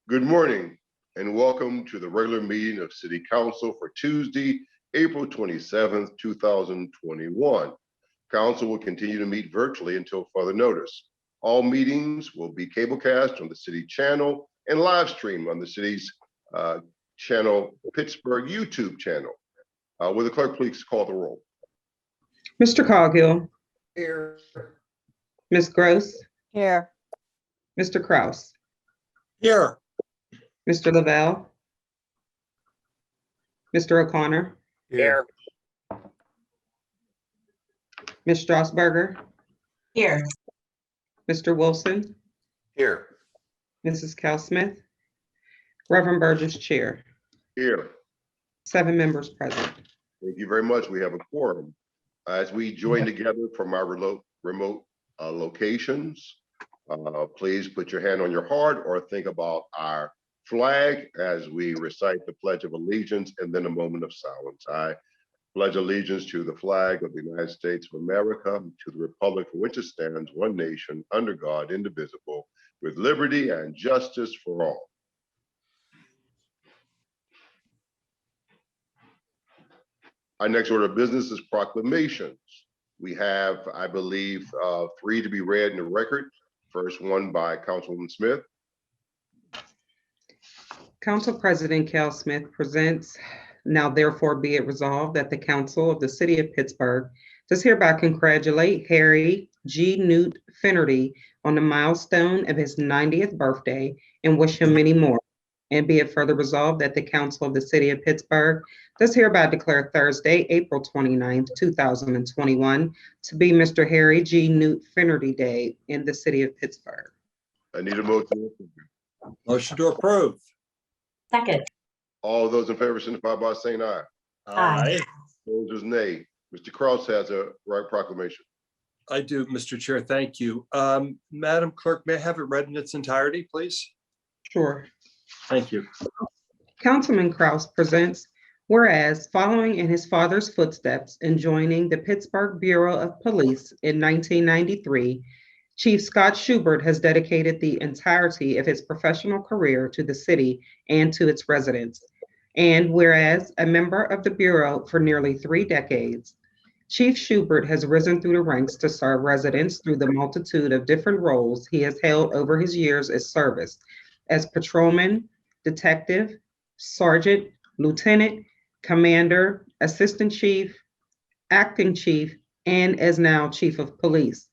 Good morning and welcome to the regular meeting of City Council for Tuesday, April 27th, 2021. Council will continue to meet virtually until further notice. All meetings will be cablecast on the city channel and live streamed on the city's channel, Pittsburgh YouTube channel. Will the clerk please call the roll? Mr. Coghill. Here. Ms. Gross. Here. Mr. Kraus. Here. Mr. Lavelle. Mr. O'Connor. Here. Ms. Strasburger. Here. Mr. Wilson. Here. Mrs. Cal Smith. Reverend Burgess, Chair. Here. 7 members present. Thank you very much. We have a quorum. As we join together from our remote locations, please put your hand on your heart or think about our flag as we recite the Pledge of Allegiance and then a moment of silence. I pledge allegiance to the flag of the United States of America, to the republic for which it stands, one nation, under God, indivisible, with liberty and justice for all. Our next order of business is proclamations. We have, I believe, 3 to be read in the record. First one by Councilwoman Smith. Council President Cal Smith presents, now therefore be it resolved that the Council of the City of Pittsburgh does hereby congratulate Harry G. Newt Finnerty on the milestone of his 90th birthday and wish him many more. And be it further resolved that the Council of the City of Pittsburgh does hereby declare Thursday, April 29th, 2021 to be Mr. Harry G. Newt Finnerty Day in the City of Pittsburgh. I need a motion. Motion to approve. Second. All those in favor signify by saying aye. Aye. Opposers, nay. Mr. Kraus has a right proclamation. I do, Mr. Chair. Thank you. Madam Clerk, may I have it read in its entirety, please? Sure. Thank you. Councilman Kraus presents, whereas following in his father's footsteps and joining the Pittsburgh Bureau of Police in 1993, Chief Scott Schubert has dedicated the entirety of his professional career to the city and to its residents. And whereas a member of the Bureau for nearly 3 decades, Chief Schubert has risen through the ranks to serve residents through the multitude of different roles he has held over his years of service as patrolman, detective, sergeant, lieutenant, commander, assistant chief, acting chief, and as now chief of police.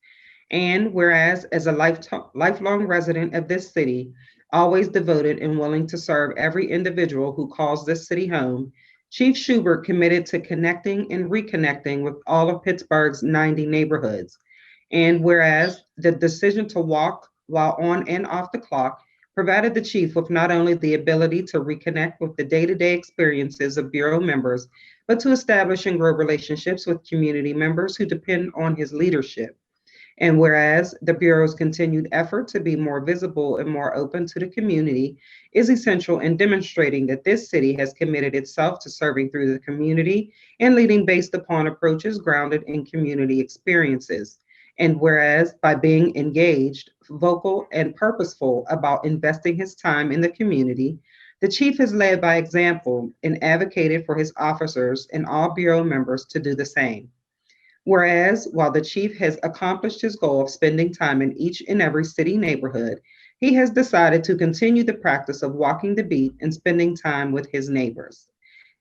And whereas as a lifelong resident of this city, always devoted and willing to serve every individual who calls this city home, Chief Schubert committed to connecting and reconnecting with all of Pittsburgh's 90 neighborhoods. And whereas the decision to walk while on and off the clock provided the chief with not only the ability to reconnect with the day-to-day experiences of Bureau members, but to establish and grow relationships with community members who depend on his leadership. And whereas the Bureau's continued effort to be more visible and more open to the community is essential in demonstrating that this city has committed itself to serving through the community and leading based upon approaches grounded in community experiences. And whereas by being engaged, vocal, and purposeful about investing his time in the community, the chief has led by example and advocated for his officers and all Bureau members to do the same. Whereas while the chief has accomplished his goal of spending time in each and every city neighborhood, he has decided to continue the practice of walking the beat and spending time with his neighbors.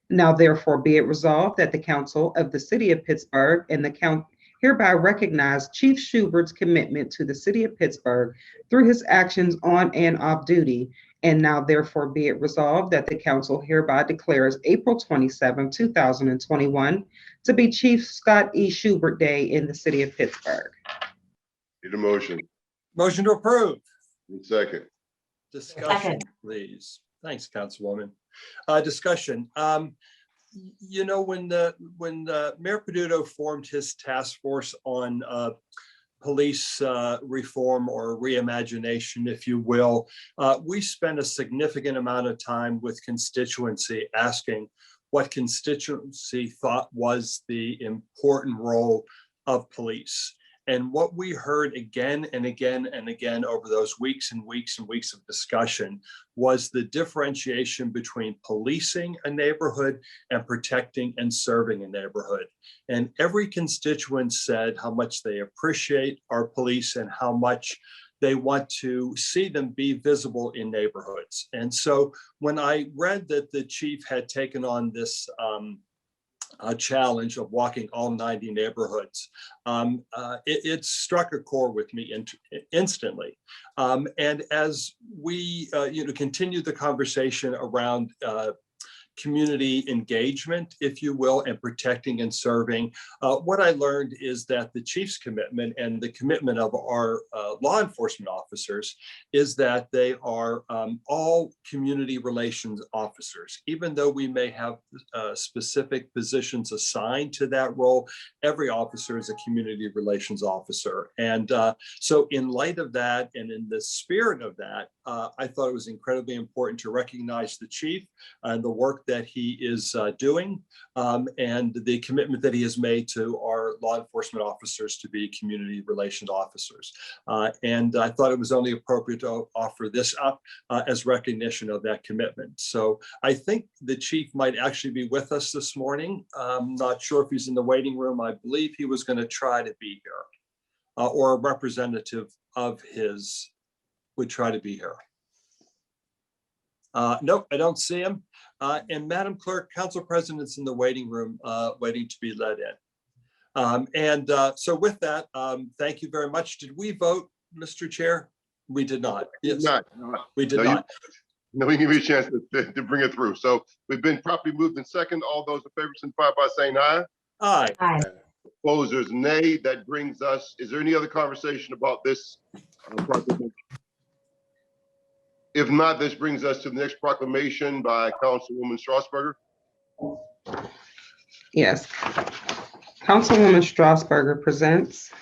Now therefore be it resolved that the Council of the City of Pittsburgh and the Council hereby recognize Chief Schubert's commitment to the City of Pittsburgh through his actions on and off duty. And now therefore be it resolved that the Council hereby declares April 27, 2021 to be Chief Scott E. Schubert Day in the City of Pittsburgh. Need a motion. Motion to approve. Second. Discussion, please. Thanks, Councilwoman. Discussion. You know, when Mayor Peduto formed his task force on police reform or reimagination, if you will, we spent a significant amount of time with constituency asking what constituency thought was the important role of police. And what we heard again and again and again over those weeks and weeks and weeks of discussion was the differentiation between policing a neighborhood and protecting and serving a neighborhood. And every constituent said how much they appreciate our police and how much they want to see them be visible in neighborhoods. And so when I read that the chief had taken on this challenge of walking all 90 neighborhoods, it struck a chord with me instantly. And as we continue the conversation around community engagement, if you will, and protecting and serving. What I learned is that the chief's commitment and the commitment of our law enforcement officers is that they are all community relations officers. Even though we may have specific positions assigned to that role, every officer is a community relations officer. And so in light of that and in the spirit of that, I thought it was incredibly important to recognize the chief and the work that he is doing and the commitment that he has made to our law enforcement officers to be community relations officers. And I thought it was only appropriate to offer this up as recognition of that commitment. So I think the chief might actually be with us this morning. I'm not sure if he's in the waiting room. I believe he was going to try to be here or a representative of his would try to be here. Nope, I don't see him. And Madam Clerk, Council President's in the waiting room, waiting to be let in. So with that, thank you very much. Did we vote, Mr. Chair? We did not. Yes, we did not. No, you give me a chance to bring it through. So we've been properly moved in second. All those in favor signify by saying aye. Aye. Aye. Opposers, nay. That brings us, is there any other conversation about this proclamation? If not, this brings us to the next proclamation by Councilwoman Strasburger. Yes. Councilwoman Strasburger presents,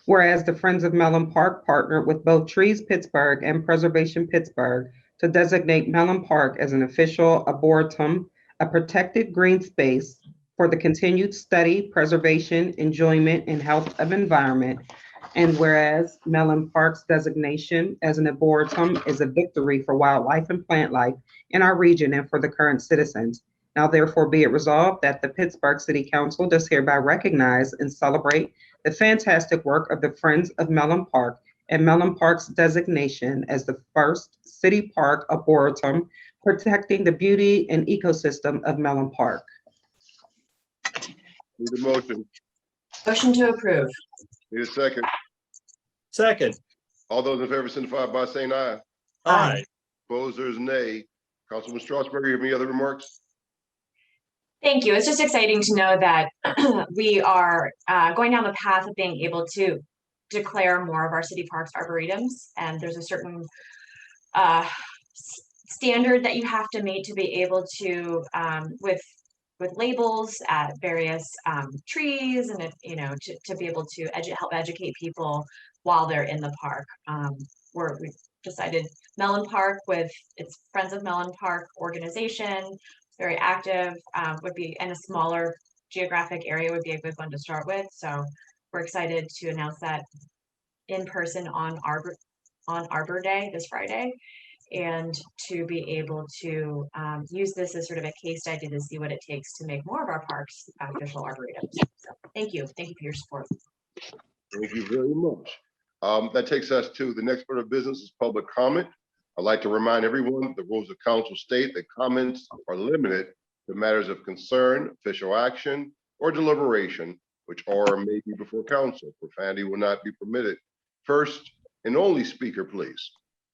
whereas the Friends of Mellon Park partnered with both Trees Pittsburgh and Preservation Pittsburgh to designate Mellon Park as an official arboretum, a protected green space for the continued study, preservation, enjoyment, and health of environment. And whereas Mellon Park's designation as an arboretum is a victory for wildlife and plant life in our region and for the current citizens. Now therefore be it resolved that the Pittsburgh City Council does hereby recognize and celebrate the fantastic work of the Friends of Mellon Park and Mellon Park's designation as the first city park arboretum, protecting the beauty and ecosystem of Mellon Park. Need a motion. Motion to approve. Need a second. Second. All those in favor signify by saying aye. Aye. Opposers, nay. Councilman Strasburger, you have any other remarks? Thank you. It's just exciting to know that we are going down the path of being able to declare more of our city parks arboretums. And there's a certain standard that you have to meet to be able to, with labels at various trees and, to be able to help educate people while they're in the park. We've decided Mellon Park with its Friends of Mellon Park organization, very active, would be in a smaller geographic area would be a good one to start with. So we're excited to announce that in person on Arbor Day this Friday, and to be able to use this as sort of a case study to see what it takes to make more of our parks official arboretums. So thank you for your support. Thank you very much. That takes us to the next order of business is public comment. I'd like to remind everyone the rules of council state that comments are limited to matters of concern, official action, or deliberation, which are or may be before council. Profanity will not be permitted. First and only speaker, please.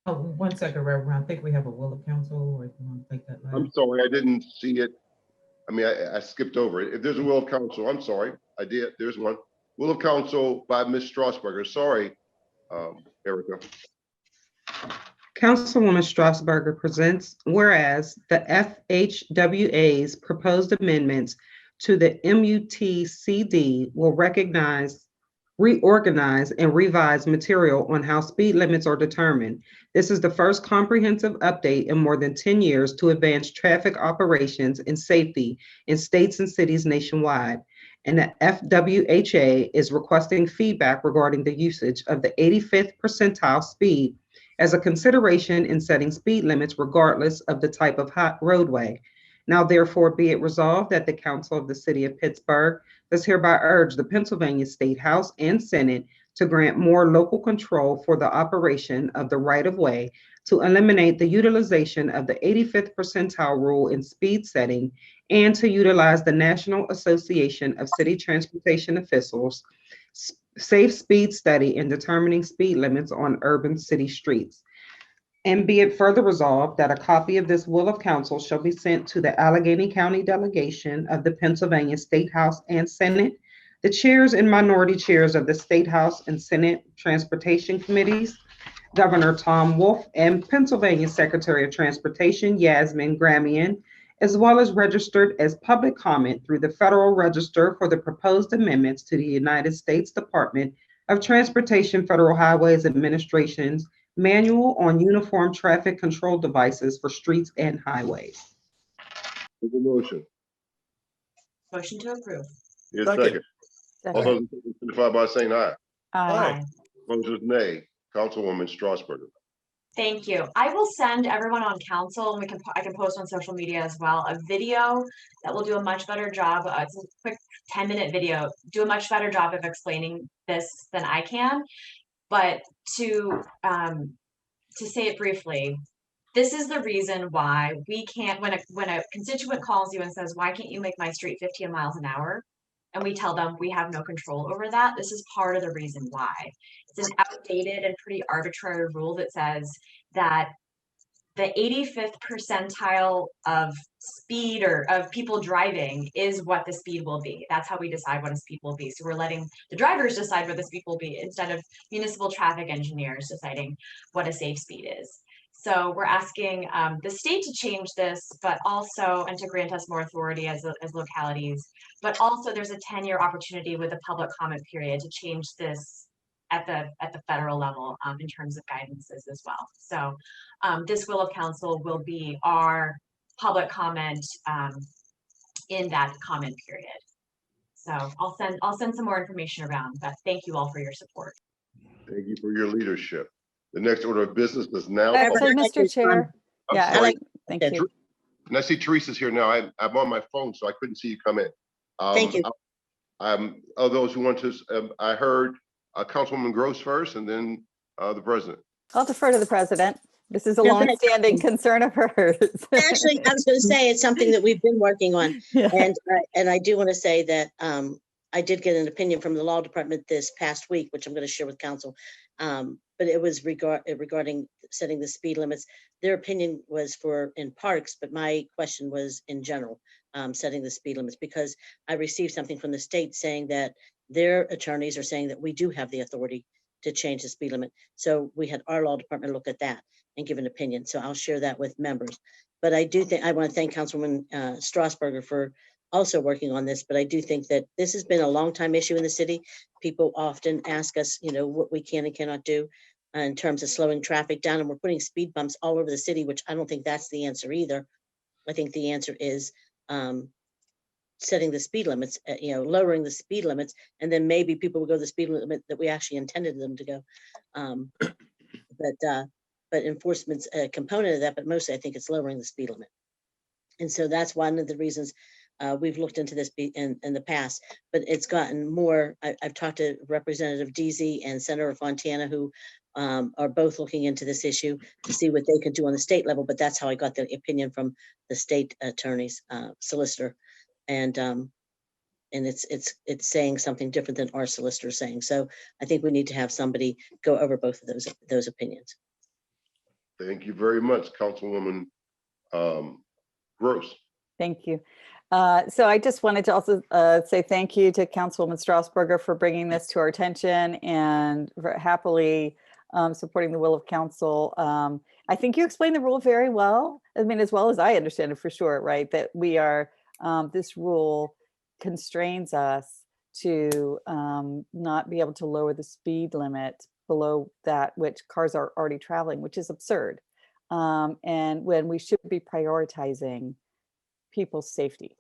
Oh, 1 second, Reverend. I think we have a will of council, or if you want to take that last. I'm sorry, I didn't see it. I mean, I skipped over it. If there's a will of council, I'm sorry, I did. There's one. Will of council by Ms. Strasburger. Sorry, Erica. Councilwoman Strasburger presents, whereas the FHWA's proposed amendments to the MUTCD will recognize, reorganize, and revise material on how speed limits are determined. This is the first comprehensive update in more than 10 years to advance traffic operations and safety in states and cities nationwide. and the FWHA is requesting feedback regarding the usage of the 85th percentile speed as a consideration in setting speed limits regardless of the type of roadway. Now therefore be it resolved that the Council of the City of Pittsburgh does hereby urge the Pennsylvania State House and Senate to grant more local control for the operation of the right-of-way, to eliminate the utilization of the 85th percentile rule in speed setting, and to utilize the National Association of City Transportation Officials Safe Speed Study in determining speed limits on urban city streets. And be it further resolved that a copy of this will of council shall be sent to the Allegheny County delegation of the Pennsylvania State House and Senate, the chairs and minority chairs of the State House and Senate Transportation Committees, Governor Tom Wolf, and Pennsylvania Secretary of Transportation Yasmin Gramian, as well as registered as public comment through the Federal Register for the proposed amendments to the United States Department of Transportation Federal Highways Administration's Manual on Uniform Traffic Control Devices for Streets and Highways. There's a motion. Motion to approve. Here's Second. second. All those in favor signify by saying aye. Aye. Opposers, nay. Councilwoman Strasburger. Thank you. I will send everyone on council, and I can post on social media as well, a video that will do a much better job. It's a quick 10-minute video, do a much better job of explaining this than I can. But to say it briefly, this is the reason why we can't, when a constituent calls you and says, why can't you make my street 15 miles an hour? And we tell them we have no control over that. This is part of the reason why. It's an outdated and pretty arbitrary rule that says that the 85th percentile of speed or of people driving is what the speed will be. That's how we decide what a speed will be. So we're letting the drivers decide what the speed will be instead of municipal traffic engineers deciding what a safe speed is. So we're asking the state to change this, but also, and to grant us more authority as localities, but also there's a 10-year opportunity with a public comment period to change this at the federal level in terms of guidances as well. So this will of council will be our public comment in that comment period. So I'll send some more information around, but thank you all for your support. Thank you for your leadership. The next order of business is now. Actually, Mr. Chair. I'm Yeah, sorry. thank you. And I see Teresa's here now. I'm on my phone, so I couldn't see you come in. Thank you. Of those who want to, I heard Councilwoman Gross first, and then the president. I'll defer to the president. This is a No, thank longstanding concern of hers. Actually, I was going to say it's something that we've been working on. Yeah. And I do want to say that I did get an opinion from the law department this past week, which I'm going to share with council. But it was regarding setting the speed limits. Their opinion was for in parks, but my question was in general, setting the speed limits, because I received something from the state saying that their attorneys are saying that we do have the authority to change the speed limit. So we had our law department look at that and give an opinion. So I'll share that with members. But I do think I want to thank Councilwoman Strasburger for also working on this. But I do think that this has been a long time issue in the city. People often ask us, what we can and cannot do in terms of slowing traffic down, and we're putting speed bumps all over the city, which I don't think that's the answer either. I think the answer is setting the speed limits, lowering the speed limits, and then maybe people will go the speed limit that we actually intended them to go. But enforcement's a component of that, but mostly I think it's lowering the speed limit. And so that's one of the reasons we've looked into this in the past, but it's gotten more. I've talked to Representative Deasy and Senator Fontana, who are both looking into this issue to see what they could do on the state level, but that's how I got the opinion from the state attorney's solicitor. And it's saying something different than our solicitor is saying. So I think we need to have somebody go over both of those opinions. Thank you very much, Councilwoman Gross. Thank you. So I just wanted to also say thank you to Councilwoman Strasburger for bringing this to our attention and for happily supporting the will of council. I think you explained the rule very well. I mean, as well as I understand it for sure, right? That we are, this rule constrains us to not be able to lower the speed limit below that which cars are already traveling, which is absurd. And when we should be prioritizing people's safety.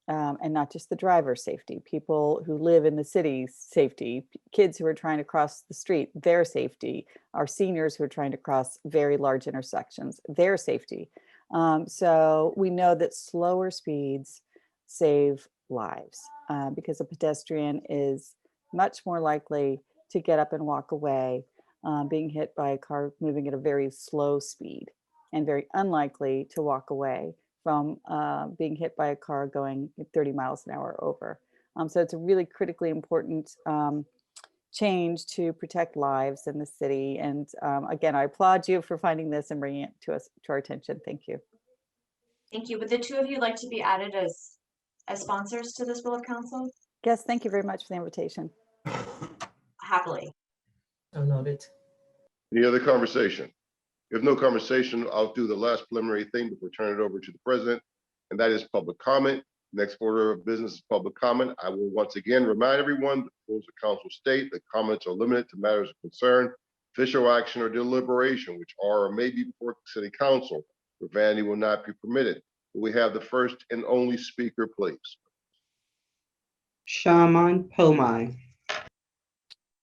and not just the driver's safety, people who live in the city's safety, kids who are trying to cross the street, their safety, our seniors who are trying to cross very large intersections, their safety. So we know that slower speeds save lives because a pedestrian is much more likely to get up and walk away being hit by a car moving at a very slow speed, and very unlikely to walk away from being hit by a car going 30 miles an hour over. So it's a really critically important change to protect lives in the city. And again, I applaud you for finding this and bringing it to our attention. Thank you. Thank you. Would the two of you like to be added as sponsors to this will of council? Yes, thank you very much for the invitation. Happily. So noted. Any other conversation? If no conversation, I'll do the last preliminary thing before turning it over to the president, and that is public comment. Next order of business is public comment. I will once again remind everyone that the rules of council state that comments are limited to matters of concern, official action, or deliberation, which are or may be before city council. Profanity will not be permitted. We have the first and only speaker, please. Shaman Pomai.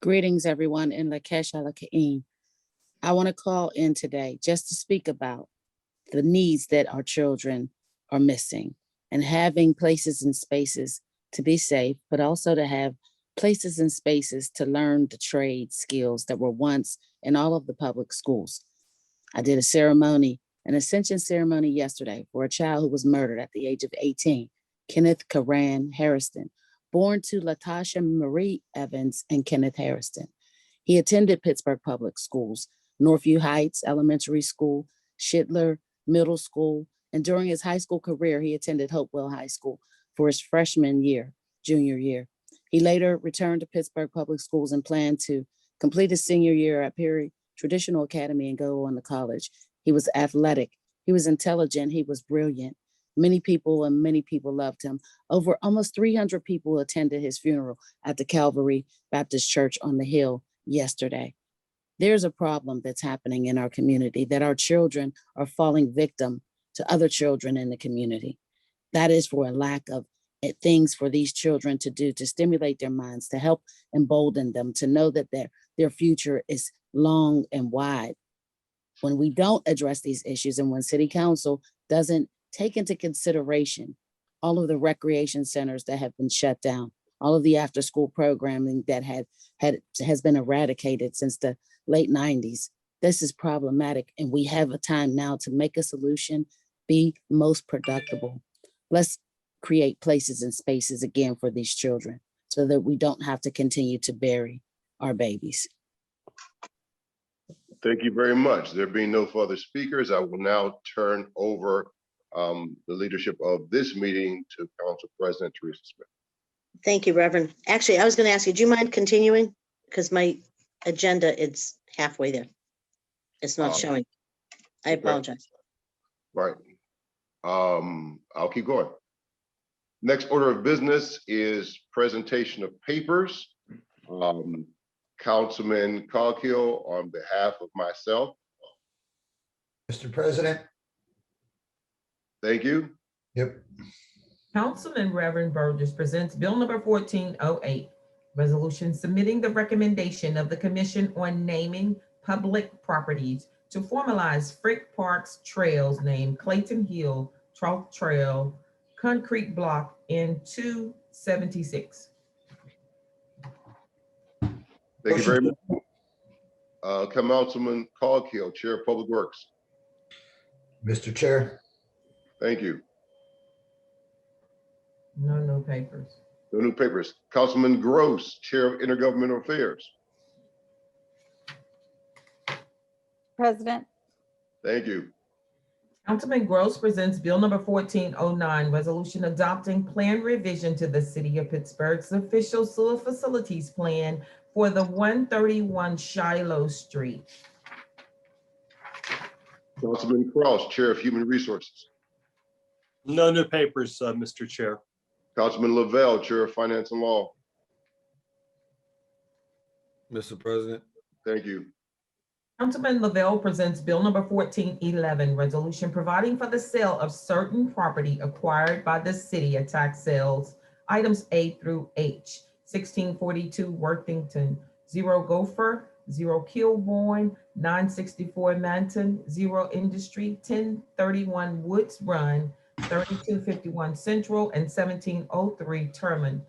Greetings, everyone in Lakesh Alakaim. I want to call in today just to speak about the needs that our children are missing, and having places and spaces to be safe, but also to have places and spaces to learn the trade skills that were once in all of the public schools. I did a ceremony, an ascension ceremony yesterday for a child who was murdered at the age of 18, Kenneth Karan Harrison, born to Latasha Marie Evans and Kenneth Harrison. He attended Pittsburgh Public Schools, Northview Heights Elementary School, Schindler Middle School, and during his high school career, he attended Hopewell High School for his freshman year, junior year. He later returned to Pittsburgh Public Schools and planned to complete his senior year at Perry Traditional Academy and go on to college. He was athletic, he was intelligent, he was brilliant. Many people loved him. Over almost 300 people attended his funeral at the Calvary Baptist Church on the Hill yesterday. There's a problem that's happening in our community, that our children are falling victim to other children in the community. That is for a lack of things for these children to do, to stimulate their minds, to help embolden them, to know that their future is long and wide. When we don't address these issues, and when city council doesn't take into consideration all of the recreation centers that have been shut down, all of the after school programming that has been eradicated since the late 90s, this is problematic. And we have a time now to make a solution be most productive. Let's create places and spaces again for these children so that we don't have to continue to bury our babies. Thank you very much. There being no further speakers, I will now turn over the leadership of this meeting to Council President Teresa Smith. Thank you, Reverend. Actually, I was going to ask you, do you mind continuing? Because my agenda is halfway there. It's not showing. I apologize. Right. I'll keep going. Next order of business is presentation of papers. Councilman Coghill, on behalf of myself. Mr. President. Thank you. Yep. Councilman Reverend Burgess presents Bill number 1408, resolution submitting the recommendation of the Commission on Naming Public Properties to formalize Frick Park's trails named Clayton Hill Trout Trail, Concrete Block in 276. Thank you very much. Councilman Coghill, Chair of Public Works. Mr. Chair. Thank you. No new papers. No new papers. Councilman Gross, Chair of Intergovernmental Affairs. President. Thank you. Councilman Gross presents Bill number 1409, resolution adopting plan revision to the City of Pittsburgh's official sewer facilities plan for the 131 Shiloh Street. Councilman Kraus, Chair of Human Resources. No new papers, Mr. Chair. Councilman Lavelle, Chair of Finance and Law. Mr. President. Thank you. Councilman Lavelle presents Bill number 1411, resolution providing for the sale of certain property acquired by the city at tax sales, items A through H. 1642 Worthington, 0 Gopher, 0 Kilbourne, 964 Manton, 0 Industry, 1031 Woods Run, 3251 Central, and 1703 Terman.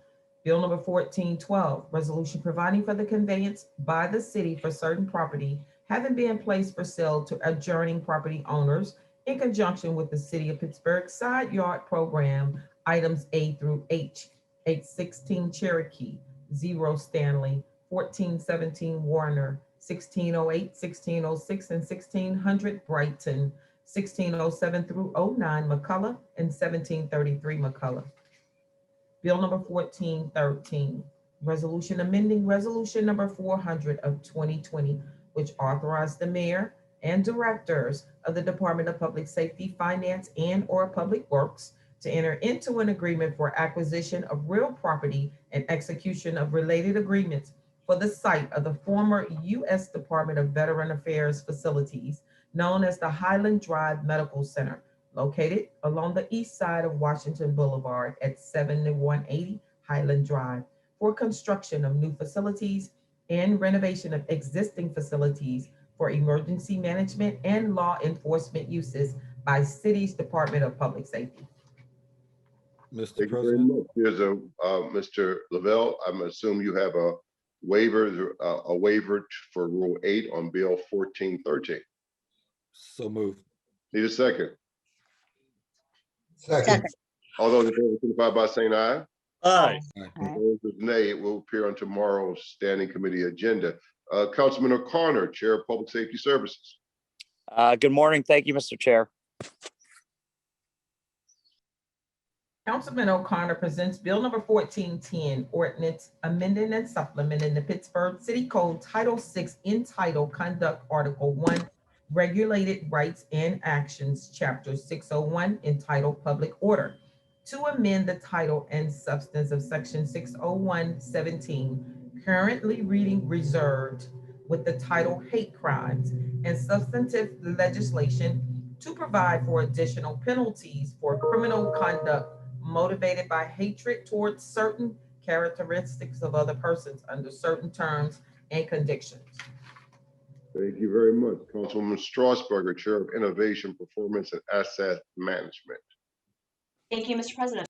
Bill number 1412, resolution providing for the conveyance by the city for certain property having been placed for sale to adjourning property owners in conjunction with the City of Pittsburgh Side Yard Program, items A through H. 816 Cherokee, 0 Stanley, 1417 Warner, 1608, 1606, and 1600 Brighton, 1607 through 09 McCullough, and 1733 McCullough. Bill number 1413, resolution amending resolution number 400 of 2020, which authorized the mayor and directors of the Department of Public Safety, Finance, and/or Public Works to enter into an agreement for acquisition of real property and execution of related agreements for the site of the former U.S. Department of Veteran Affairs facilities, known as the Highland Drive Medical Center, located along the east side of Washington Boulevard at 7180 Highland Drive, for construction of new facilities and renovation of existing facilities for emergency management and law enforcement uses by city's Department of Public Safety. Thank Mr. you very President, much. Here's Mr. Lavelle, I'm assuming you have a waiver for Rule 8 on Bill 1413. so moved. Need a second? Second. All those in favor signify by saying aye. Aye. Aye. Those with nay, it will appear on tomorrow's standing committee agenda. Councilman O'Connor, Chair of Public Safety Services. Good morning. Thank you, Mr. Chair. Councilman O'Connor presents Bill number 1410, ordinance amending and supplementing the Pittsburgh City Code Title VI entitled Conduct Article 1, Regulated Rights and Actions, Chapter 601 entitled Public Order, to amend the title and substance of Section 601-17, currently reading reserved, with the title Hate Crimes and substantive legislation to provide for additional penalties for criminal conduct motivated by hatred towards certain characteristics of other persons under certain terms and conditions. Thank you very much. Councilwoman Strasburger, Chair of Innovation, Performance, and Asset Management. Thank you, Mr. President.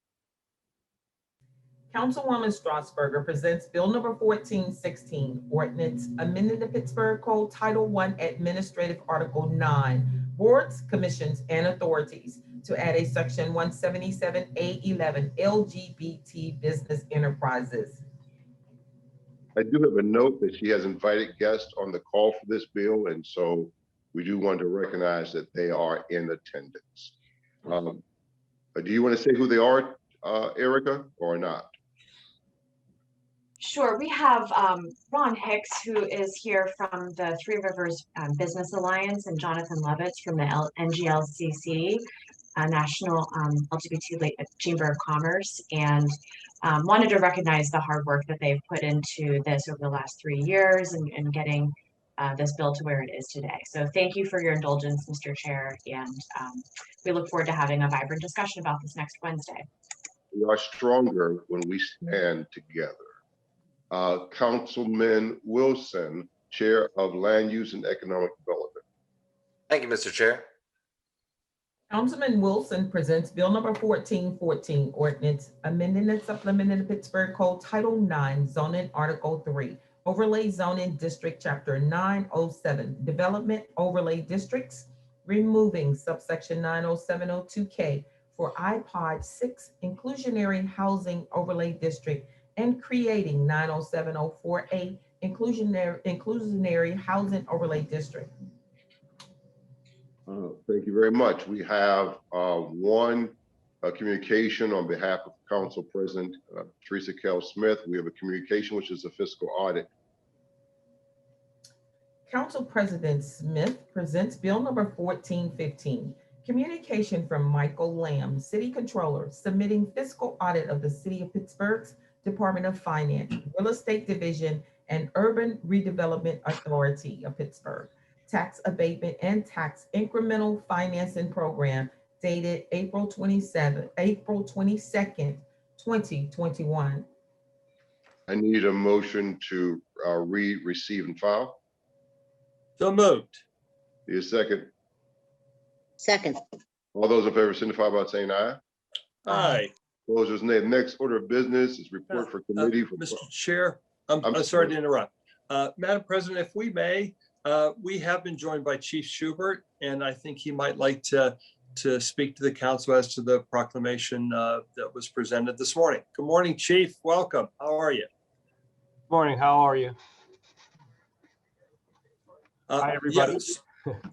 Councilwoman Strasburger presents Bill number 1416, ordinance amending the Pittsburgh Code Title I Administrative Article 9, Boards, Commissions, and Authorities, to add a Section 177A11, LGBT Business Enterprises. I do have a note that she has invited guests on the call for this bill, and so we do want to recognize that they are in attendance. Do you want to say who they are, Erica, or not? Sure, we have Ron Hicks, who is here from the Three Rivers Business Alliance, and Jonathan Lovitz from the NGLCC, National LGBT Chamber of Commerce, and wanted to recognize the hard work that they've put into this over the last 3 years and getting this bill to where it is today. So thank you for your indulgence, Mr. Chair, and we look forward to having a vibrant discussion about this next Wednesday. We are stronger when we stand together. Councilman Wilson, Chair of Land Use and Economic Development. Thank you, Mr. Chair. Councilman Wilson presents Bill number 1414, ordinance amending and supplementing the Pittsburgh Code Title 9, Zoning Article 3, Overlay Zoning District, Chapter 907, Development Overlay Districts, removing subsection 90702K for iPod 6 Inclusionary Housing Overlay District and creating 90704A Inclusionary Housing Overlay District. Thank you very much. We have one communication on behalf of Council President Teresa Kell Smith. We have a communication, which is a fiscal audit. Council President Smith presents Bill number 1415, communication from Michael Lamb, City Controller, submitting fiscal audit of the City of Pittsburgh's Department of Finance, Real Estate Division, and Urban Redevelopment Authority of Pittsburgh, tax abatement and tax incremental financing program dated April 22nd, 2021. I need a motion to read, receive, and file. So moved. Need a second? Second. All those in favor signify by saying aye. Aye. Opposers, nay. Next order of business is report for committee. Mr. Chair, I'm sorry to interrupt. Madam President, if we may, we have been joined by Chief Schubert, and I think he might like to speak to the council as to the proclamation that was presented this morning. Good morning, Chief. Welcome. How are you? Morning, how are you? Hi, everybody. Yes.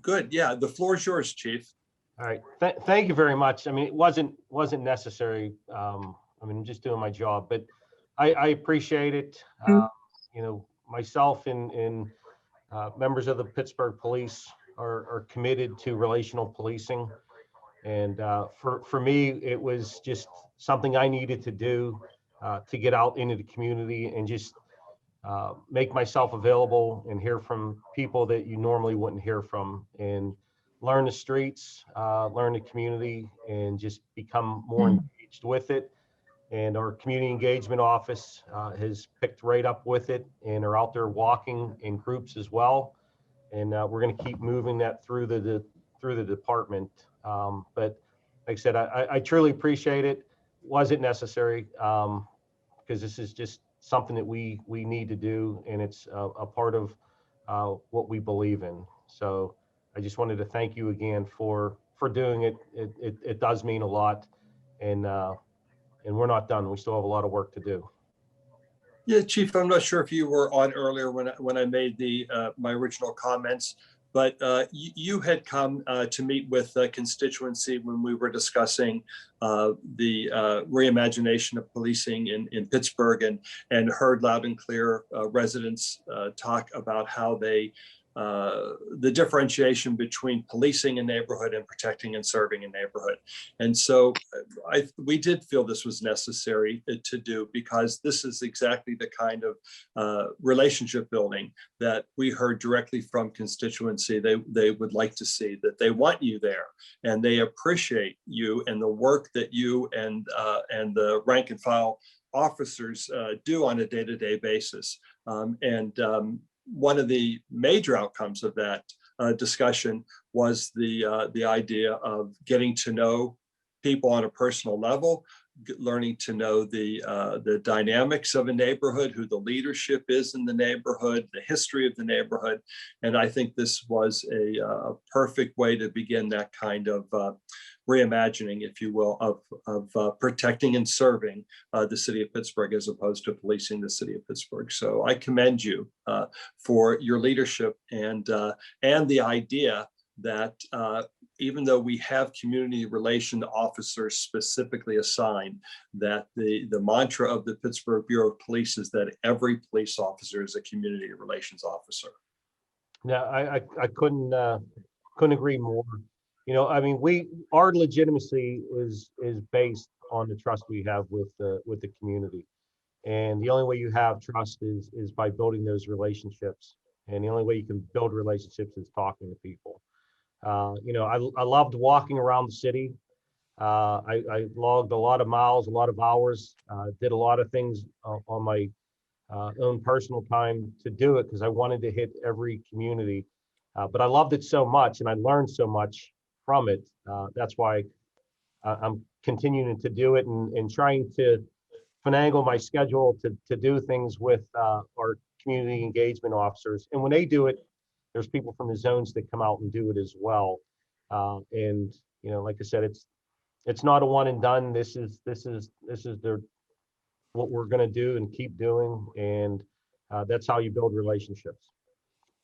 Good. Yeah, the floor is yours, Chief. All right, thank you very much. I mean, it wasn't necessary. I mean, I'm just doing my job, but I appreciate it. You know, myself and members of the Pittsburgh Police are committed to relational policing. And for me, it was just something I needed to do to get out into the community and just make myself available and hear from people that you normally wouldn't hear from, and learn the streets, learn the community, and just become more engaged with it. And our community engagement office has picked right up with it and are out there walking in groups as well. And we're going to keep moving that through the department. But like I said, I truly appreciate it. Wasn't necessary because this is just something that we need to do, and it's a part of what we believe in. So I just wanted to thank you again for doing it. It does mean a lot, and we're not done. We still have a lot of work to do. Yeah, Chief, I'm not sure if you were on earlier when I made my original comments, but you had come to meet with the constituency when we were discussing the reimagination of policing in Pittsburgh, and heard loud and clear residents talk about how they the differentiation between policing a neighborhood and protecting and serving a neighborhood. And so we did feel this was necessary to do, because this is exactly the kind of relationship building that we heard directly from constituency they would like to see, that they want you there, and they appreciate you and the work that you and the rank and file officers do on a day-to-day basis. One of the major outcomes of that discussion was the idea of getting to know people on a personal level, learning to know the dynamics of a neighborhood, who the leadership is in the neighborhood, the history of the neighborhood. And I think this was a perfect way to begin that kind of reimagining, if you will, of protecting and serving the city of Pittsburgh, as opposed to policing the city of Pittsburgh. So I commend you for your leadership and the idea that even though we have community relation officers specifically assigned, that the mantra of the Pittsburgh Bureau of Police is that every police officer is a community relations officer. Yeah, I couldn't agree more. You know, I mean, our legitimacy is based on the trust we have with the community, and the only way you have trust is by building those relationships, and the only way you can build relationships is talking to people. You know, I loved walking around the city. I logged a lot of miles, a lot of hours, did a lot of things on my own personal time to do it, because I wanted to hit every community. But I loved it so much, and I learned so much from it. That's why I'm continuing to do it, and trying to finagle my schedule to do things with our community engagement officers. And when they do it, there's people from the zones that come out and do it as well. And you know, like I said, it's not a one and done. This is what we're going to do and keep doing, and that's how you build relationships.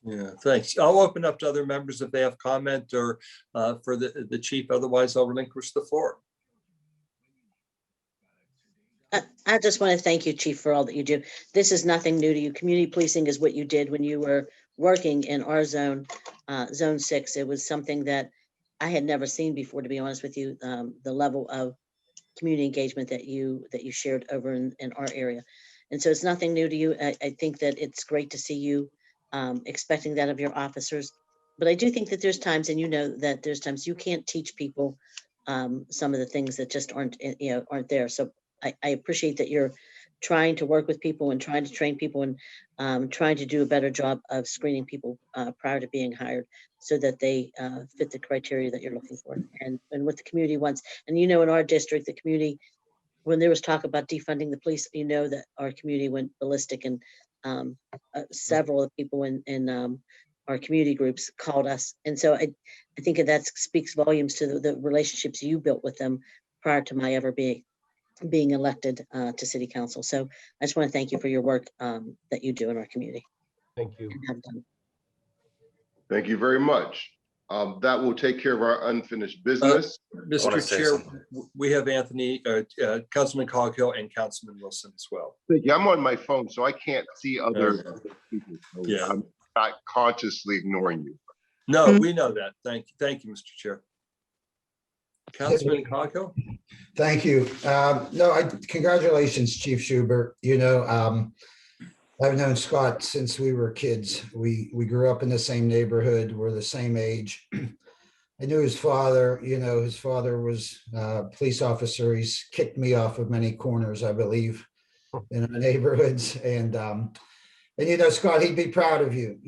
Yeah, thanks. I'll open up to other members if they have comment, or for the chief. Otherwise, I'll relinquish the floor. I just want to thank you, Chief, for all that you do. This is nothing new to you. Community policing is what you did when you were working in our zone, Zone 6. It was something that I had never seen before, to be honest with you. The level of community engagement that you shared over in our area. And so it's nothing new to you. I think that it's great to see you expecting that of your officers. But I do think that there's times, and you know that there's times you can't teach people some of the things that just aren't, aren't there. So I appreciate that you're trying to work with people and trying to train people and trying to do a better job of screening people prior to being hired so that they fit the criteria that you're looking for and what the community wants. And in our district, the community, when there was talk about defunding the police, that our community went ballistic, and several of the people in our community groups called us. And so I think that speaks volumes to the relationships you built with them prior to my ever being elected to city council. So I just want to thank you for your work that you do in our community. Thank you. And have done. Thank you very much. That will take care of our unfinished business. Mr. Chair, we have Anthony, Councilman Coghill and Councilman Wilson as well. Yeah, I'm on my phone, so I can't see other people. So Yeah. I'm not consciously ignoring you. No, we know that. Thank you, Mr. Chair. Councilman Coghill? Thank you. Congratulations, Chief Schubert. I've known Scott since we were kids. We grew up in the same neighborhood. We're the same age. I knew his father. His father was a police officer. He's kicked me off of many corners, I believe, in our neighborhoods. And Scott, he'd be proud of you.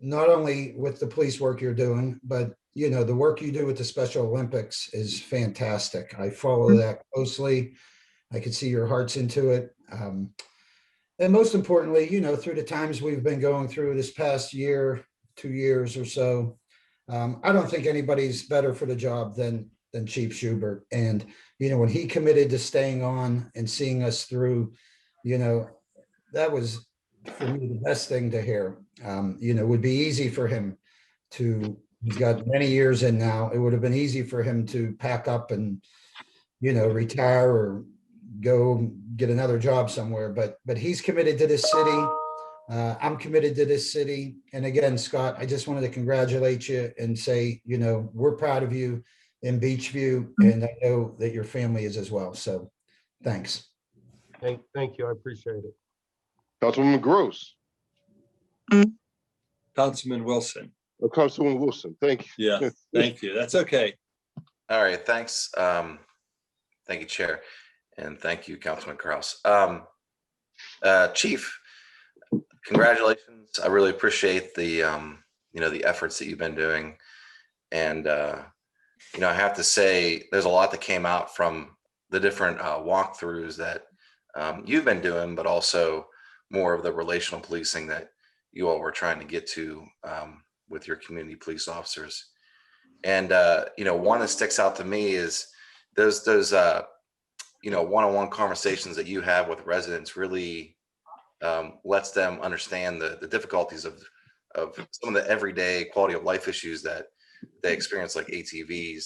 Not only with the police work you're doing, but the work you do with the Special Olympics is fantastic. I follow that closely. I can see your heart's into it. And most importantly, through the times we've been going through this past year, 2 years or so, I don't think anybody's better for the job than Chief Schubert. And, when he committed to staying on and seeing us through, that was, for me, the best thing to hear. It would be easy for him he's got many years in now. It would have been easy for him to pack up and, retire or go get another job somewhere, but he's committed to this city. I'm committed to this city. And again, Scott, I just wanted to congratulate you and say, we're proud of you in Beachview, and I know that your family is as well. So thanks. Thank you. I appreciate it. Councilwoman Gross. Councilman Wilson. Councilwoman Wilson, thank you. Yeah, thank you. That's okay. All right, thanks. Thank you, Chair. And thank you, Councilman Kraus. Chief, congratulations. I really appreciate the, the efforts that you've been doing. And, I have to say, there's a lot that came out from the different walkthroughs that you've been doing, but also more of the relational policing that you all were trying to get to with your community police officers. And, one that sticks out to me is those one-on-one conversations that you have with residents really lets them understand the difficulties of some of the everyday quality of life issues that they experience, like ATVs.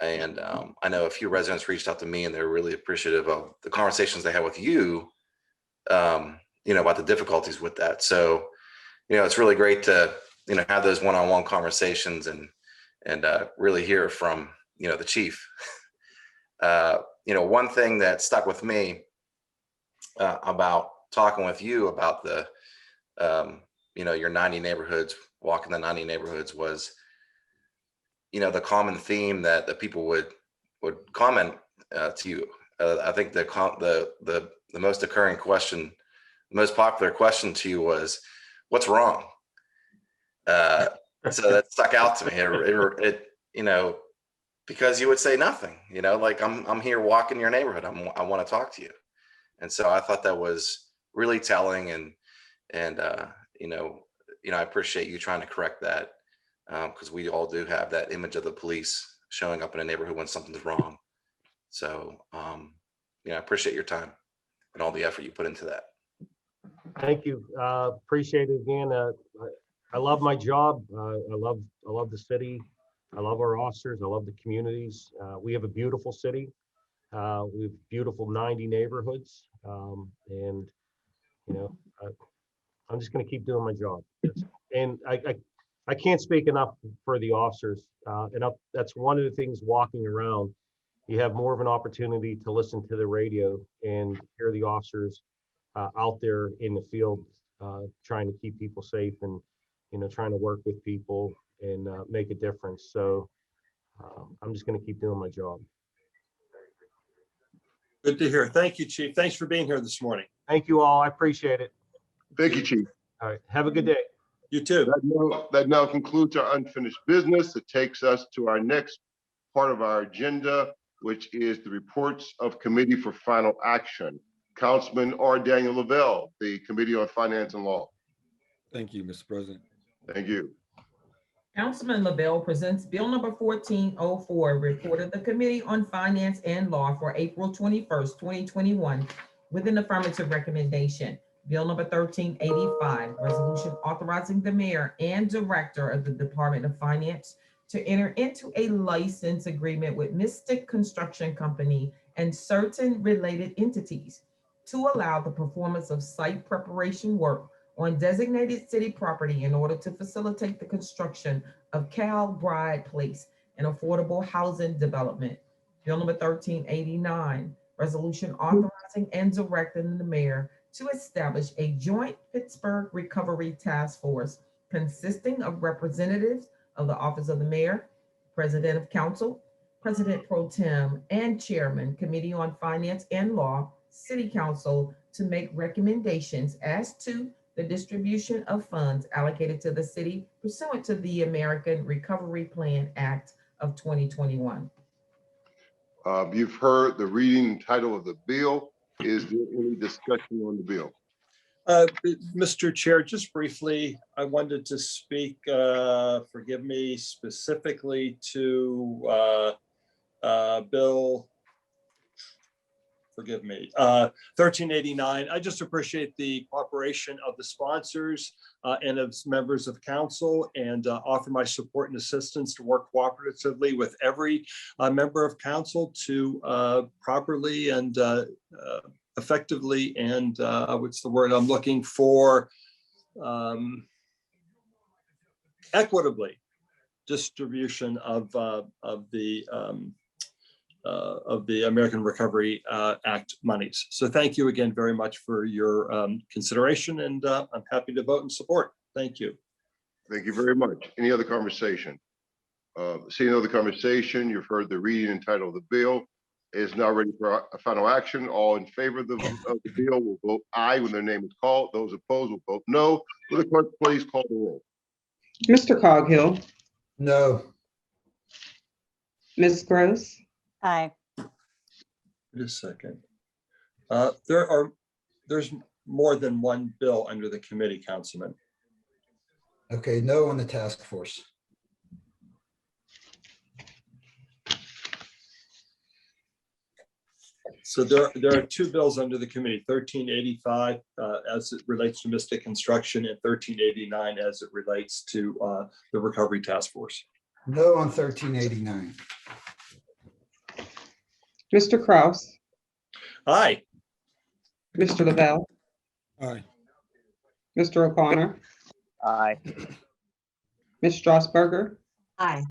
And I know a few residents reached out to me, and they're really appreciative of the conversations they had with you, about the difficulties with that. So, it's really great to, have those one-on-one conversations and really hear from, the chief. One thing that stuck with me about talking with you about the, your 90 neighborhoods, walking the 90 neighborhoods was, the common theme that the people would comment to you. I think the most occurring question, the most popular question to you was, "What's wrong?" So that stuck out to me. It because you would say nothing, like I'm here walking your neighborhood. I want to talk to you. And so I thought that was really telling. And I appreciate you trying to correct that, because we all do have that image of the police showing up in a neighborhood when something's wrong. So, I appreciate your time and all the effort you put into that. Thank you. Appreciate it again. I love my job. I love the city. I love our officers. I love the communities. We have a beautiful city. We have beautiful 90 neighborhoods. And, I'm just going to keep doing my job. And I can't speak enough for the officers. And that's one of the things walking around. You have more of an opportunity to listen to the radio and hear the officers out there in the field trying to keep people safe. And trying to work with people and make a difference. So I'm just going to keep doing my job. Good to hear. Thank you, Chief. Thanks for being here this morning. Thank you all. I appreciate it. Thank you, Chief. All right. Have a good day. You too. That now concludes our unfinished business. It takes us to our next part of our agenda, which is the reports of committee for final action. Councilman R. Daniel Lavelle, the Committee on Finance and Law. Thank you, Mr. President. Thank you. Councilman LaBelle presents Bill number 1404, report of the Committee on Finance and Law for April 21st, 2021, with an affirmative recommendation. Bill number 1385, resolution authorizing the mayor and director of the Department of Finance to enter into a license agreement with Mystic Construction Company and certain related entities to allow the performance of site preparation work on designated city property in order to facilitate the construction of Cal Bride Place, an affordable housing development. Bill number 1389, resolution authorizing and directing the mayor to establish a joint Pittsburgh Recovery Task Force consisting of representatives of the Office of the Mayor, President of Council, President Pro Tem, and Chairman, Committee on Finance and Law, City Council, to make recommendations as to the distribution of funds allocated to the city pursuant to the American Recovery Plan Act of 2021. You've heard the reading and title of the bill. Is there any discussion on the bill? Mr. Chair, just briefly, I wanted to speak, forgive me, specifically to Bill, forgive me, 1389. I just appreciate the cooperation of the sponsors and of members of council, and offer my support and assistance to work cooperatively with every member of council to properly and effectively and what's the word I'm looking for, equitably distribution of the American Recovery Act monies. So thank you again very much for your consideration, and I'm happy to vote and support. Thank you. Thank you very much. Any other conversation? Seeing no other conversation, you've heard the reading and title of the bill. It is now ready for a final action. All in favor of the bill will vote aye when their name is called. Those opposed will vote no. Will the clerk please call the roll? Mr. Coghill, No. Ms. Gross, Aye. Wait a second. There's more than one bill under the committee, Councilman. Okay, no on the task force. So there are two bills under the committee, 1385 as it relates to Mystic Construction, and 1389 as it relates to the Recovery Task Force. No on 1389. Mr. Kraus, Aye. Mr. Lavelle, Aye. Mr. O'Connor, Aye. Ms. Strasburger, Aye.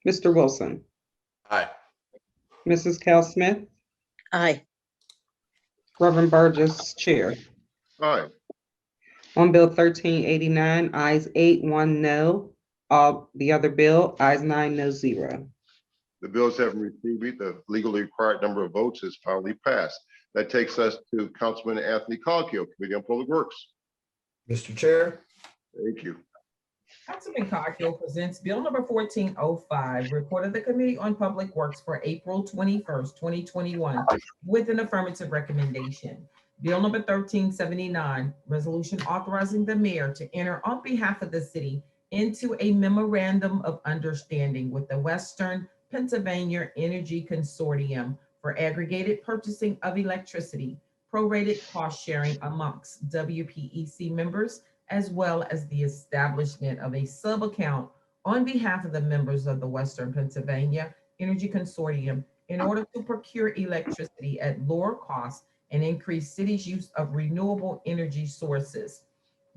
Mr. Wilson, Aye. Mrs. Cal Smith, Aye. Reverend Burgess, Chair. Aye. On Bill 1389, ayes 8, 1 no. All the other bill, ayes 9, no 0. The bills having received the legally required number of votes is finally passed. That takes us to Councilman Anthony Coghill, Committee on Public Works. Mr. Chair, Thank you. Councilman Coghill presents Bill number 1405, report of the Committee on Public Works for April 21st, 2021, with an affirmative recommendation. Bill number 1379, resolution authorizing the mayor to enter on behalf of the city into a memorandum of understanding with the Western Pennsylvania Energy Consortium for aggregated purchasing of electricity, prorated cost sharing amongst WPEC members, as well as the establishment of a sub-account on behalf of the members of the Western Pennsylvania Energy Consortium in order to procure electricity at lower costs and increase city's use of renewable energy sources.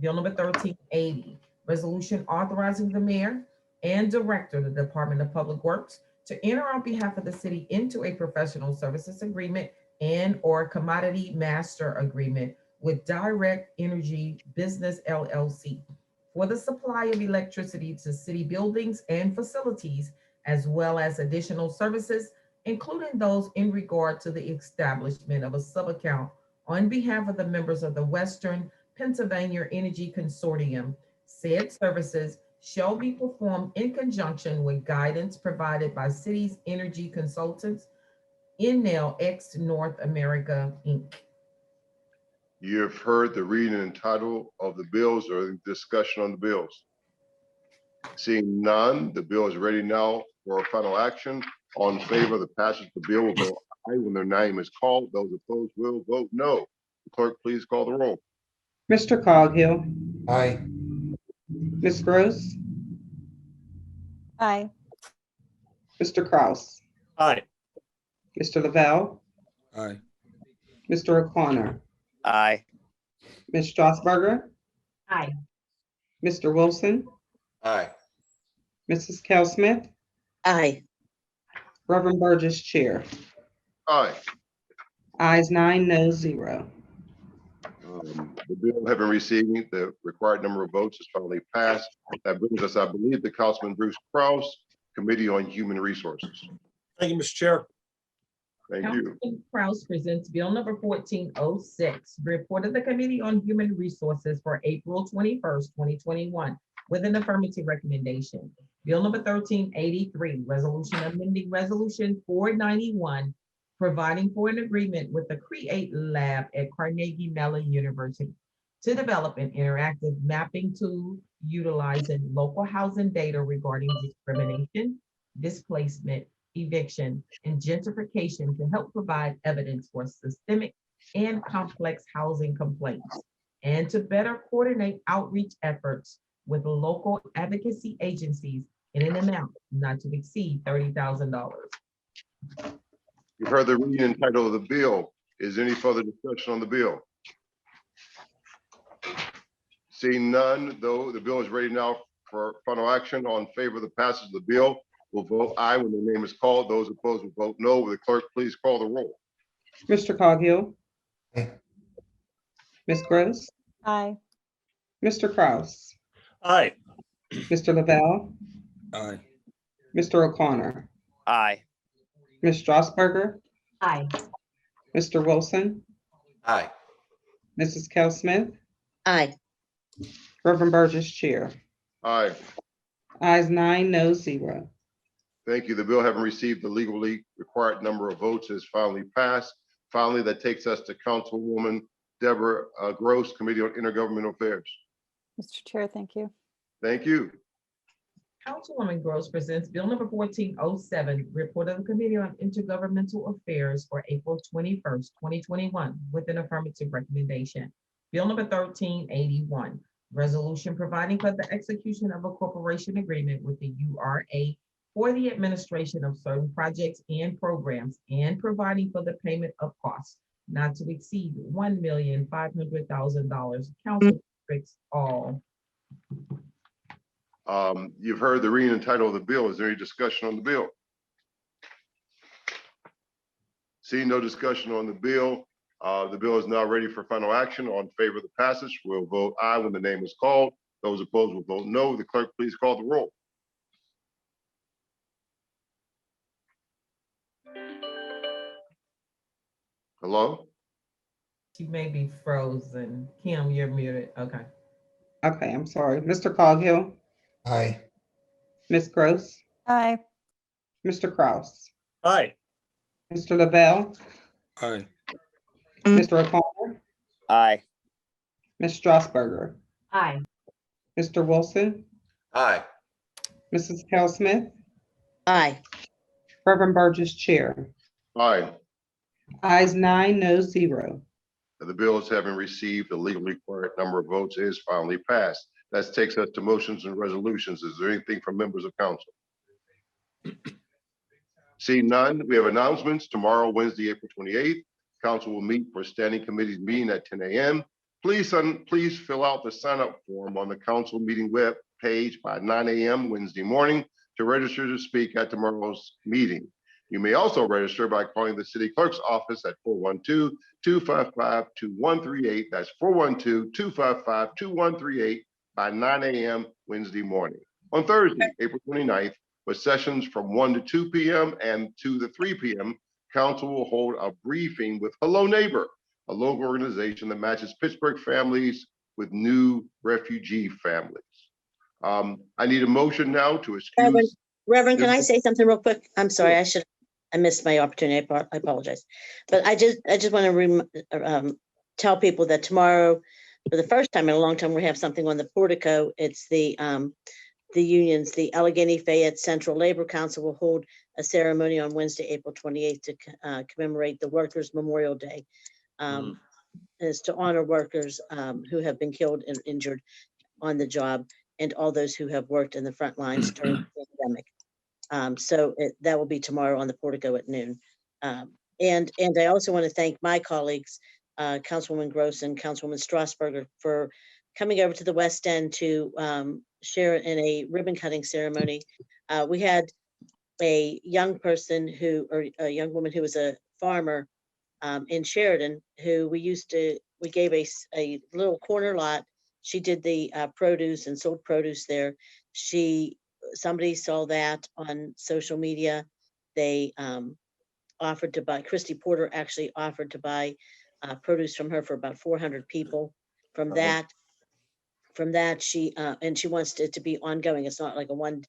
Bill number 1380, resolution authorizing the mayor and director of the Department of Public Works to enter on behalf of the city into a professional services agreement and or commodity master agreement with Direct Energy Business LLC for the supply of electricity to city buildings and facilities, as well as additional services, including those in regard to the establishment of a sub-account on behalf of the members of the Western Pennsylvania Energy Consortium. Said services shall be performed in conjunction with guidance provided by city's energy consultants, Enel X North America, Inc. You have heard the reading and title of the bills or discussion on the bills. Seeing none, the bill is ready now for final action. All in favor of the passage of the bill will vote aye when their name is called. Those opposed will vote no. Clerk, please call the roll. Mr. Coghill, Aye. Ms. Gross, Aye. Mr. Kraus, Aye. Mr. Lavelle, Aye. Mr. O'Connor, Aye. Ms. Strasburger, Aye. Mr. Wilson, Aye. Mrs. Cal Smith, Aye. Reverend Burgess, Chair. Aye. Ayes 9, no 0. The bill having received the required number of votes is finally passed. That brings us, I believe, to Councilman Bruce Kraus, Committee on Human Resources. Thank you, Mr. Chair. Thank you. Councilman Kraus presents Bill number 1406, report of the Committee on Human Resources for April 21st, 2021, with an affirmative recommendation. Bill number 1383, resolution amending resolution 491, providing for an agreement with the CREATE Lab at Carnegie Mellon University to develop an interactive mapping tool utilizing local housing data regarding discrimination, displacement, eviction, and gentrification to help provide evidence for systemic and complex housing complaints, and to better coordinate outreach efforts with local advocacy agencies in an amount not to exceed $30,000. You've heard the reading and title of the bill. Is there any further discussion on the bill? Seeing none, though, the bill is ready now for final action. All in favor of the passage of the bill will vote aye when the name is called. Those opposed will vote no. Will the clerk please call the roll? Mr. Coghill, Aye. Ms. Gross, Aye. Mr. Kraus, Aye. Mr. Lavelle, Aye. Mr. O'Connor, Aye. Ms. Strasburger, Aye. Mr. Wilson, Aye. Mrs. Cal Smith, Aye. Reverend Burgess, Chair. Aye. Ayes 9, no 0. Thank you. The bill having received the legally required number of votes is finally passed. Finally, that takes us to Councilwoman Deborah Gross, Committee on Intergovernmental Affairs. Mr. Chair, thank you. Thank you. Councilwoman Gross presents Bill number 1407, report of the Committee on Intergovernmental Affairs for April 21st, 2021, with an affirmative recommendation. Bill number 1381, resolution providing for the execution of a corporation agreement with the URA for the administration of certain projects and programs and providing for the payment of costs not to exceed $1,500,000. Council districts all. You've heard the reading and title of the bill. Is there any discussion on the bill? Seeing no discussion on the bill is now ready for final action. All in favor of the passage will vote aye when the name is called. Those opposed will vote no. The clerk please call the roll. Hello? She may be frozen. Kim, you're muted. Okay. Okay, I'm sorry. Mr. Coghill, Aye. Ms. Gross, Aye. Mr. Kraus, Aye. Mr. Lavelle, Aye. Mr. O'Connor, Aye. Ms. Strasburger, Aye. Mr. Wilson, Aye. Mrs. Cal Smith, Aye. Reverend Burgess, Chair. Aye. Ayes 9, no 0. The bill is having received the legally required number of votes is finally passed. That takes us to motions and resolutions. Is there anything from members of council? See none, we have announcements. Tomorrow, Wednesday, April 28th, council will meet for standing committees meeting at 10 a.m. Please fill out the sign-up form on the council meeting web page by 9 a.m. Wednesday morning to register to speak at tomorrow's meeting. You may also register by calling the city clerk's office at 412-255-2138. That's 412-255-2138 by 9 a.m. Wednesday morning. On Thursday, April 29th, with sessions from 1 to 2 p.m. and 2 to 3 p.m., council will hold a briefing with Hello Neighbor, a local organization that matches Pittsburgh families with new refugee families. I need a motion now to excuse. Reverend, can I say something real quick? I'm sorry, I missed my opportunity. I apologize. But I just want to tell people that tomorrow, for the first time in a long time, we have something on the portico. It's the unions, the Allegheny Fayette Central Labor Council will hold a ceremony on Wednesday, April 28th to commemorate the Workers' Memorial Day. Is to honor workers who have been killed and injured on the job, and all those who have worked in the front lines during the pandemic. That will be tomorrow on the portico at noon. And I also want to thank my colleagues, Councilwoman Gross and Councilwoman Strasburger, for coming over to the West End to share in a ribbon cutting ceremony. We had a young young woman who was a farmer in Sheridan, who we gave a little corner lot. She did the produce and sold produce there. Somebody saw that on social media. They offered to buy, Christy Porter actually offered to buy produce from her for about 400 people. From that, she and she wants it to be ongoing. It's not like a one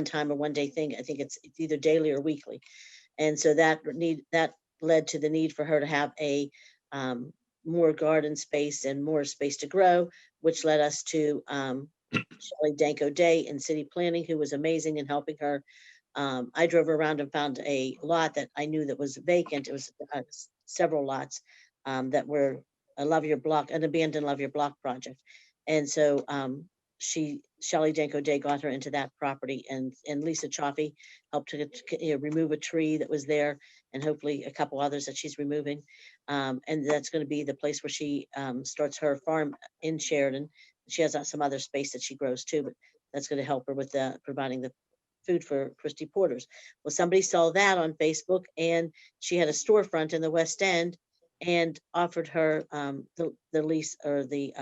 time or one day thing. I think it's either daily or weekly. And so that led to the need for her to have a more garden space and more space to grow, which led us to Shelley Danko Day in city planning, who was amazing in helping her. I drove around and found a lot that I knew that was vacant. It was several lots that were an abandoned Love Your Block project. And so Shelley Danko Day got her into that property, and Lisa Chaffee helped to remove a tree that was there, and hopefully a couple others that she's removing. And that's going to be the place where she starts her farm in Sheridan. She has some other space that she grows too, but that's going to help her with providing the food for Christy Porters. Well, somebody saw that on Facebook, and she had a storefront in the West End and offered her the lease or the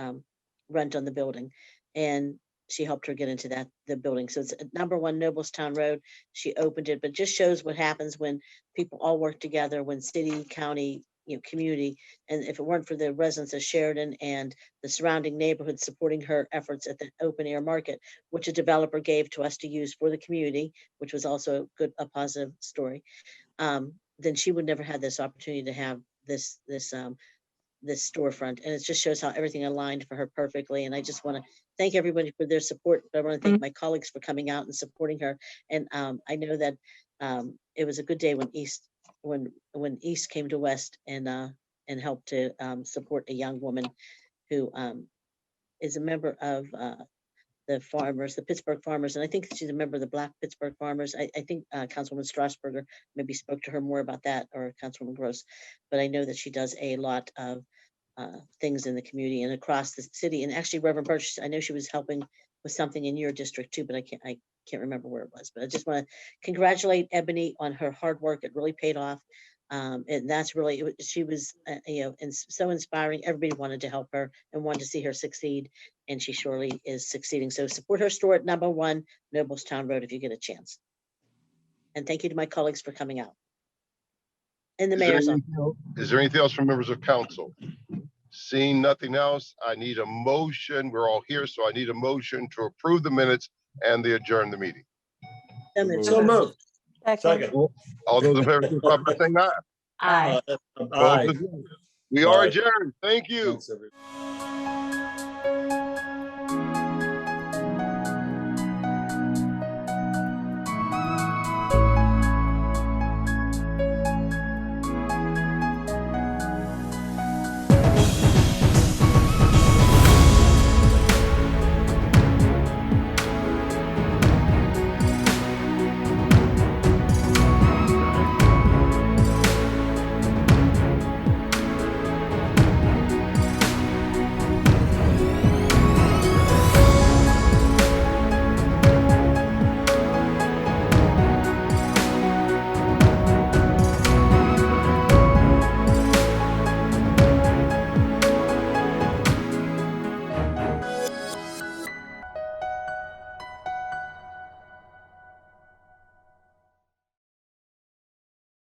rent on the building. And she helped her get into the building. So it's number 1 Noblestown Road. She opened it, but just shows what happens when people all work together, when city, county, community. And if it weren't for the residents of Sheridan and the surrounding neighborhood supporting her efforts at the open air market, which a developer gave to us to use for the community, which was also a positive story, then she would never have this opportunity to have this storefront. And it just shows how everything aligned for her perfectly. And I just want to thank everybody for their support, but I want to thank my colleagues for coming out and supporting her. And I know that it was a good day when East came to West and helped to support a young woman who is a member of the Pittsburgh Farmers. And I think she's a member of the Black Pittsburgh Farmers. I think Councilwoman Strasburger maybe spoke to her more about that, or Councilwoman Gross, but I know that she does a lot of things in the community and across the city. And actually, Reverend Birch, I know she was helping with something in your district too, but I can't remember where it was. But I just want to congratulate Ebony on her hard work. It really paid off. And that's really, she was, and so inspiring. Everybody wanted to help her and wanted to see her succeed, and she surely is succeeding. So support her store at number 1 Noblestown Road if you get a chance. And thank you to my colleagues for coming out. And the mayor's office. Is there anything else from members of council? Seeing nothing else, I need a motion. We're all here, so I need a motion to approve the minutes and adjourn the meeting. So moved. Second. All those in favor, signify by saying aye. Aye. Aye. We are Aye. adjourned. Thank you. Thanks, everybody.